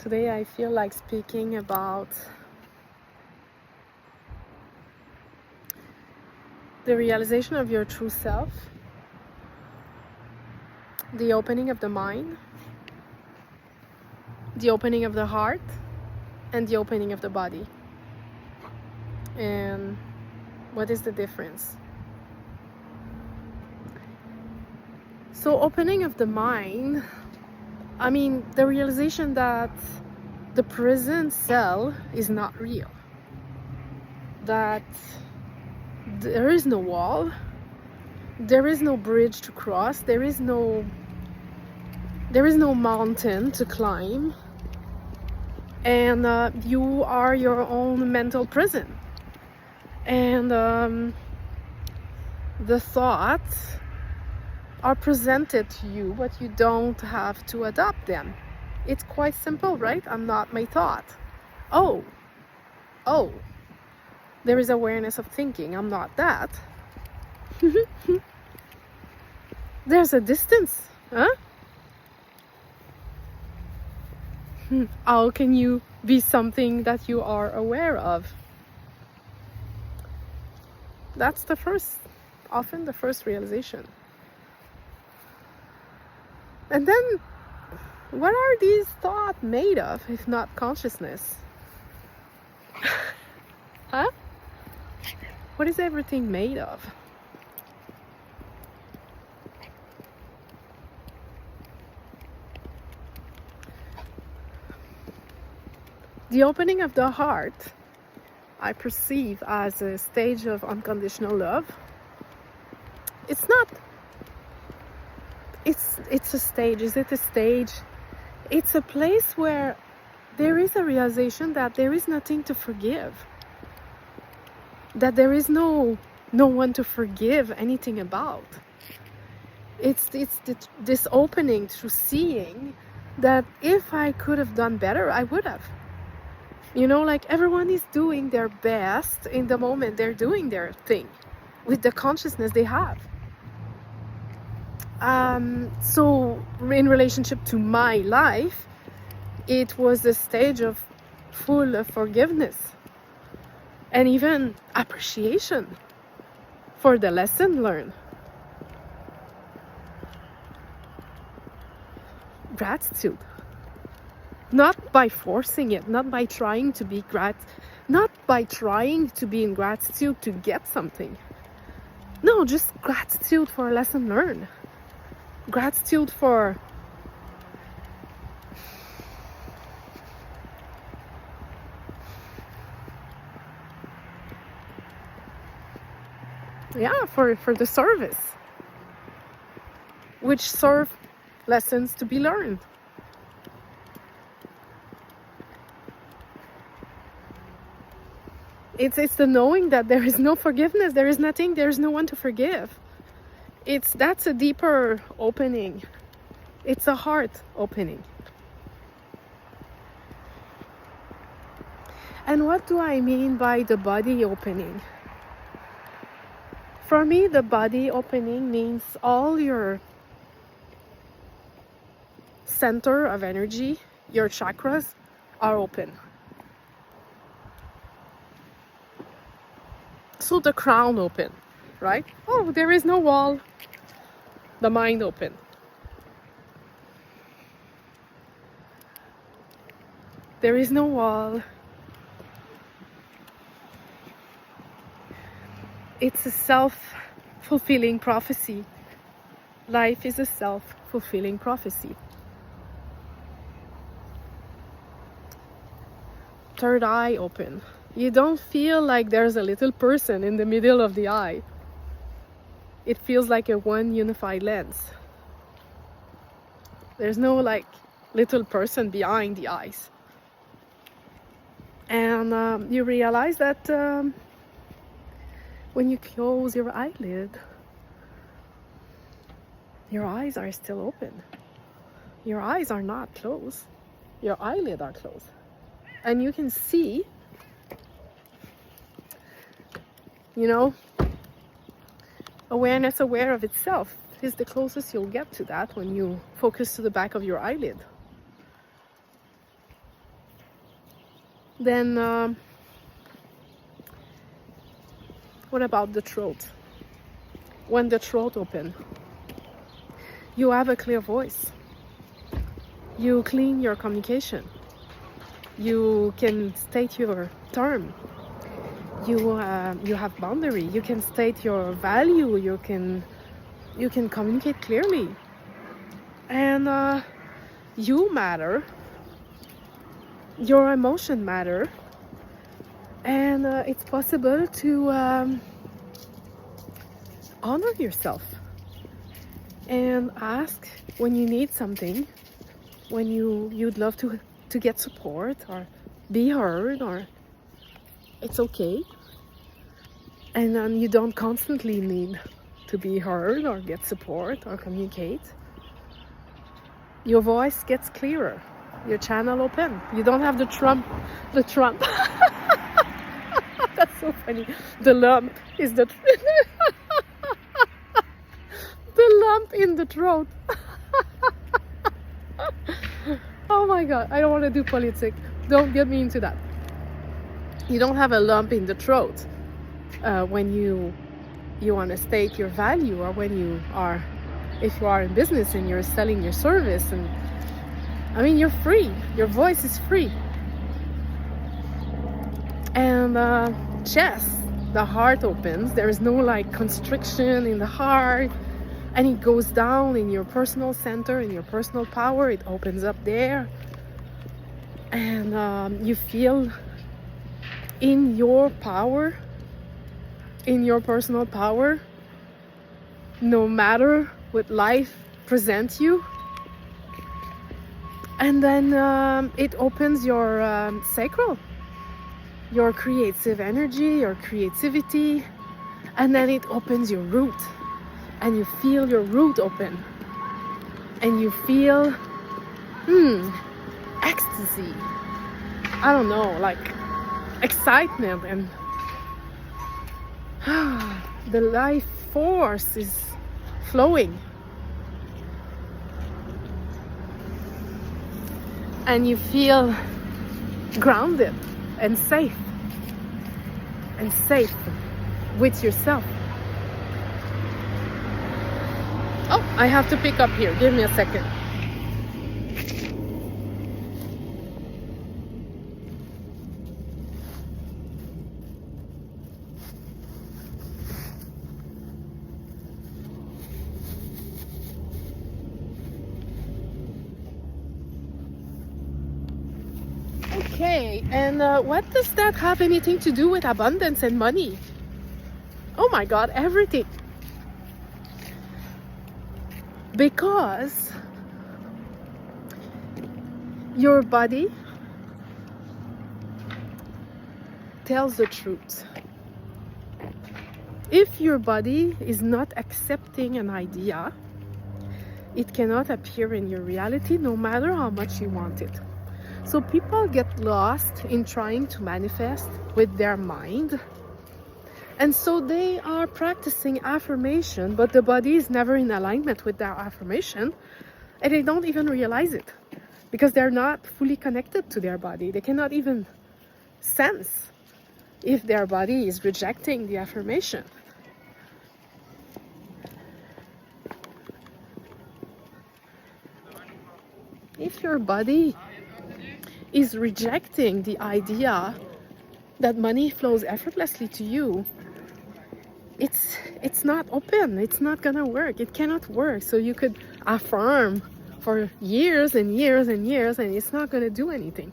Today I feel like speaking about the realization of your true self, the opening of the mind, the opening of the heart, and the opening of the body. And what is the difference? So opening of the mind, I mean, the realization that the prison cell is not real, that there is no wall, there is no bridge to cross, there is no mountain to climb, and you are your own mental prison. And the thoughts are presented to you, but you don't have to adopt them. It's quite simple, right? I'm not my thought. Oh, there is awareness of thinking. I'm not that. There's a distance, huh? How can you be something that you are aware of? That's often the first realization. And then, what are these thoughts made of, if not consciousness? Huh? What is everything made of? The opening of the heart, I perceive as a stage of unconditional love. It's not. It's a stage. Is it a stage? It's a place where there is a realization that there is nothing to forgive. That there is no one to forgive anything about. It's this opening to seeing that if I could have done better, I would have. You know, like everyone is doing their best in the moment they're doing their thing with the consciousness they have. So in relationship to my life, it was a stage of full of forgiveness and even appreciation for the lesson learned. Gratitude. Not by forcing it, not by trying to be not by trying to be in gratitude to get something. No, just gratitude for a lesson learned. Gratitude for for the service, which serve lessons to be learned. It's the knowing that there is no forgiveness, there is nothing, there is no one to forgive. That's a deeper opening. It's a heart opening. And what do I mean by the body opening? For me, the body opening means all your center of energy, your chakras, are open. So the crown open, right? Oh, there is no wall. The mind open. There is no wall. It's a self-fulfilling prophecy. Life is a self-fulfilling prophecy. Third eye open. You don't feel like there's a little person in the middle of the eye. It feels like a one unified lens. There's no like little person behind the eyes. And you realize that when you close your eyelid, your eyes are still open. Your eyes are not closed. Your eyelids are closed. And you can see, you know, awareness aware of itself is the closest you'll get to that when you focus to the back of your eyelid. Then what about the throat? When the throat opens, you have a clear voice. You clean your communication. You can state your term. You have boundary. You can state your value. You can communicate clearly. And you matter. Your emotion matter. And it's possible to honor yourself and ask when you need something, when you'd love to get support or be heard, or it's okay. And then you don't constantly need to be heard or get support or communicate. Your voice gets clearer, your channel open. You don't have the trump. That's so funny. The lump is the the lump in the throat. Oh my God, I don't want to do politics. Don't get me into that. You don't have a lump in the throat when you want to state your value, or when if you are in business and you're selling your service. And I mean, you're free. Your voice is free. And chest, the heart opens. There is no like constriction in the heart. And it goes down in your personal center, in your personal power. It opens up there. And you feel in your power, in your personal power, no matter what life presents you. And then it opens your sacral, your creative energy, your creativity. And then it opens your root. And you feel your root open. And you feel ecstasy. I don't know, like excitement. And the life force is flowing. And you feel grounded and safe. And safe with yourself. Oh, I have to pick up here. Give me a second. Okay, and what does that have anything to do with abundance and money? Oh my God, everything. Because your body tells the truth. If your body is not accepting an idea, it cannot appear in your reality no matter how much you want it. So people get lost in trying to manifest with their mind. And so they are practicing affirmation, but the body is never in alignment with their affirmation. And they don't even realize it. Because they're not fully connected to their body. They cannot even sense if their body is rejecting the affirmation. If your body is rejecting the idea that money flows effortlessly to you, it's not open. It's not gonna work. It cannot work. So you could affirm for years and years and years, and it's not gonna do anything.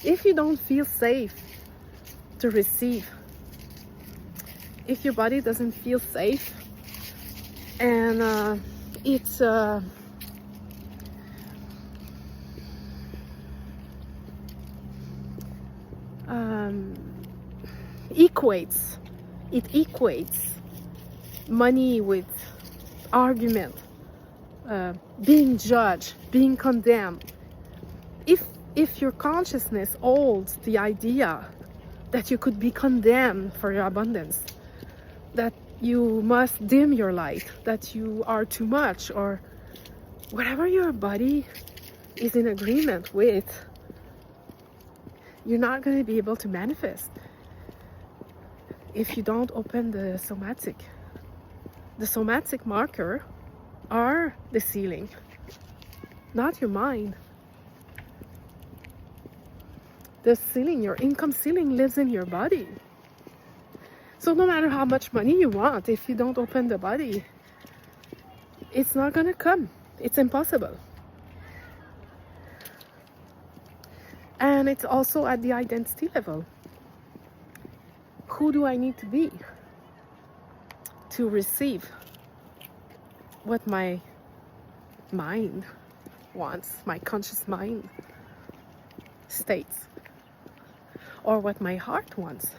If you don't feel safe to receive, if your body doesn't feel safe, and it's equates money with argument, being judged, being condemned. If your consciousness holds the idea that you could be condemned for your abundance, that you must dim your light, that you are too much, or whatever your body is in agreement with, you're not going to be able to manifest if you don't open the somatic. The somatic marker are the ceiling, not your mind. The ceiling, your income ceiling, lives in your body. So no matter how much money you want, if you don't open the body, it's not gonna come. It's impossible. And it's also at the identity level. Who do I need to be to receive what my mind wants, my conscious mind states, or what my heart wants?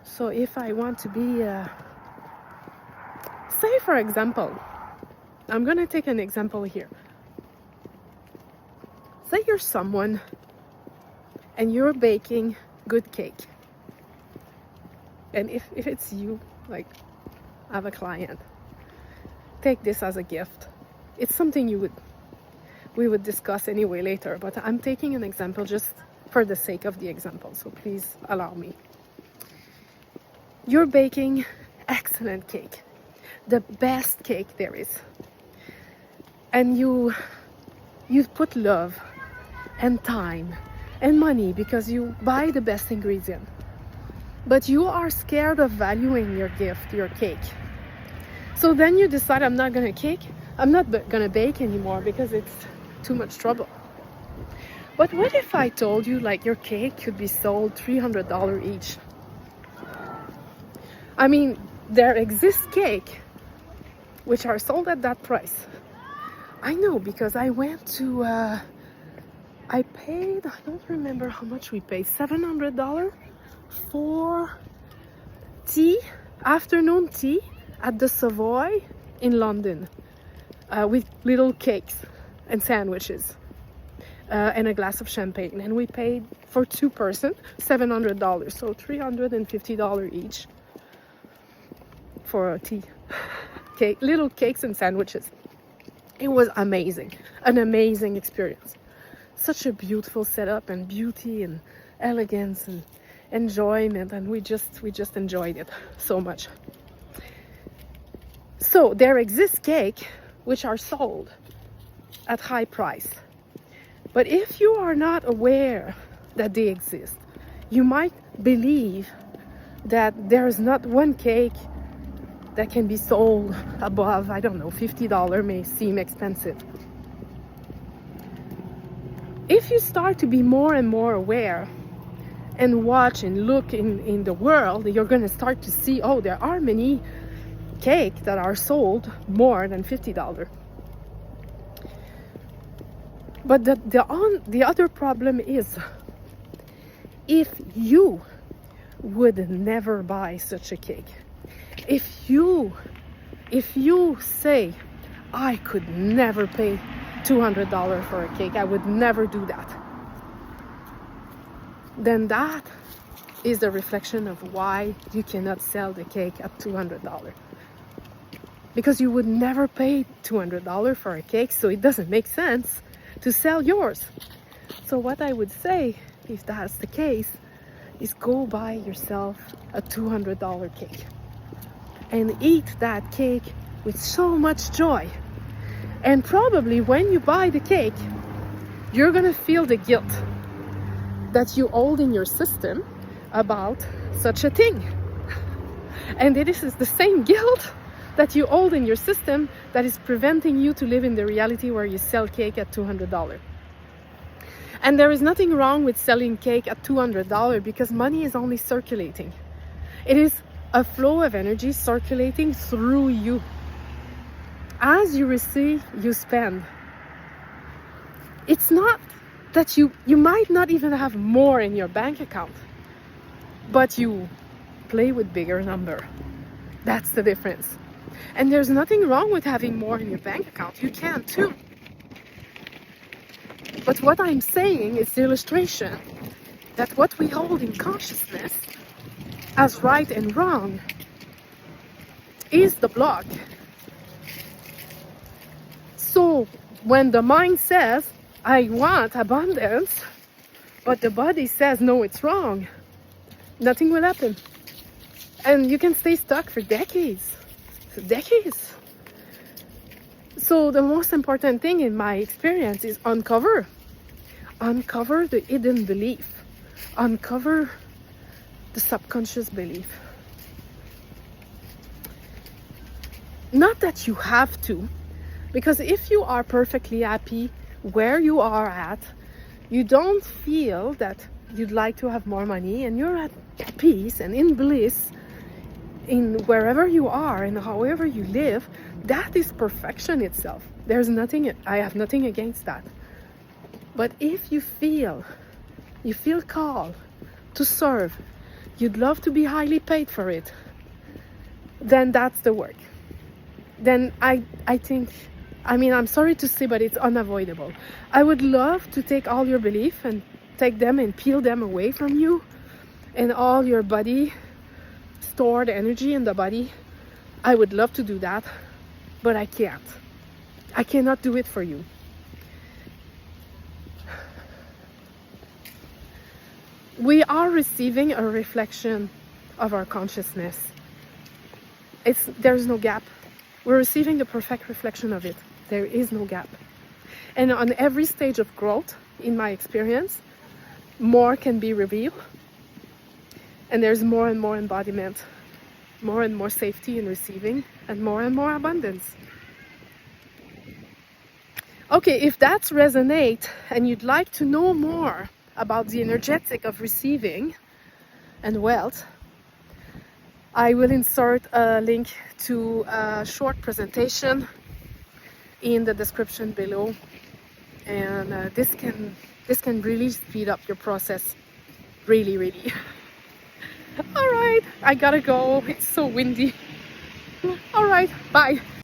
So if I want to be, say for example, I'm going to take an example here. Say you're someone and you're baking good cake. And if it's you, like I have a client, take this as a gift. It's something we would discuss anyway later, but I'm taking an example just for the sake of the example, so please allow me. You're baking excellent cake, the best cake there is. And you put love and time and money because you buy the best ingredient. But you are scared of valuing your gift, your cake. So then you decide, I'm not gonna bake anymore because it's too much trouble. But what if I told you like your cake could be sold $300 each? I mean, there exists cake which are sold at that price. I know because I went to, I paid, I don't remember how much we paid, $700 for tea, afternoon tea at the Savoy in London, with little cakes and sandwiches and a glass of champagne. And we paid for two person $700, so $350 each for a tea, cake, little cakes and sandwiches. It was amazing, an amazing experience. Such a beautiful setup and beauty and elegance and enjoyment, and we just enjoyed it so much. So there exists cake which are sold at high price, but if you are not aware that they exist, you might believe that there is not one cake that can be sold above, I don't know, $50 may seem expensive. If you start to be more and more aware and watch and look in the world, you're going to start to see, oh, there are many cakes that are sold more than $50. But the other problem is, if you would never buy such a cake, if you say, I could never pay $200 for a cake, I would never do that, then that is a reflection of why you cannot sell the cake at $200. Because you would never pay $200 for a cake, so it doesn't make sense to sell yours. So what I would say, if that's the case, is go buy yourself a $200 cake and eat that cake with so much joy. And probably when you buy the cake, you're gonna feel the guilt that you hold in your system about such a thing. And this is the same guilt that you hold in your system that is preventing you to live in the reality where you sell cake at $200. And there is nothing wrong with selling cake at $200 because money is only circulating. It is a flow of energy circulating through you. As you receive, you spend. It's not that you might not even have more in your bank account, but you play with bigger number. That's the difference. And there's nothing wrong with having more in your bank account. You can too. But what I'm saying is the illustration that what we hold in consciousness as right and wrong is the block. So when the mind says, I want abundance, but the body says, no, it's wrong, nothing will happen. And you can stay stuck for decades. For decades. So the most important thing in my experience is uncover the hidden belief, uncover the subconscious belief. Not that you have to, because if you are perfectly happy where you are at, you don't feel that you'd like to have more money, and you're at peace and in bliss in wherever you are and however you live, that is perfection itself. There's nothing, I have nothing against that. But if you feel called to serve, you'd love to be highly paid for it, then that's the work. Then I think, I mean, I'm sorry to say, but it's unavoidable. I would love to take all your belief and take them and peel them away from you, and all your body, stored energy in the body. I would love to do that, but I can't. I cannot do it for you. We are receiving a reflection of our consciousness. There's no gap. We're receiving the perfect reflection of it. There is no gap. And on every stage of growth, in my experience, more can be revealed. And there's more and more embodiment, more and more safety in receiving, and more abundance. Okay, if that resonates and you'd like to know more about the energetic of receiving and wealth, I will insert a link to a short presentation in the description below, and this can really speed up your process, really. All right, I gotta go, it's so windy. All right, bye.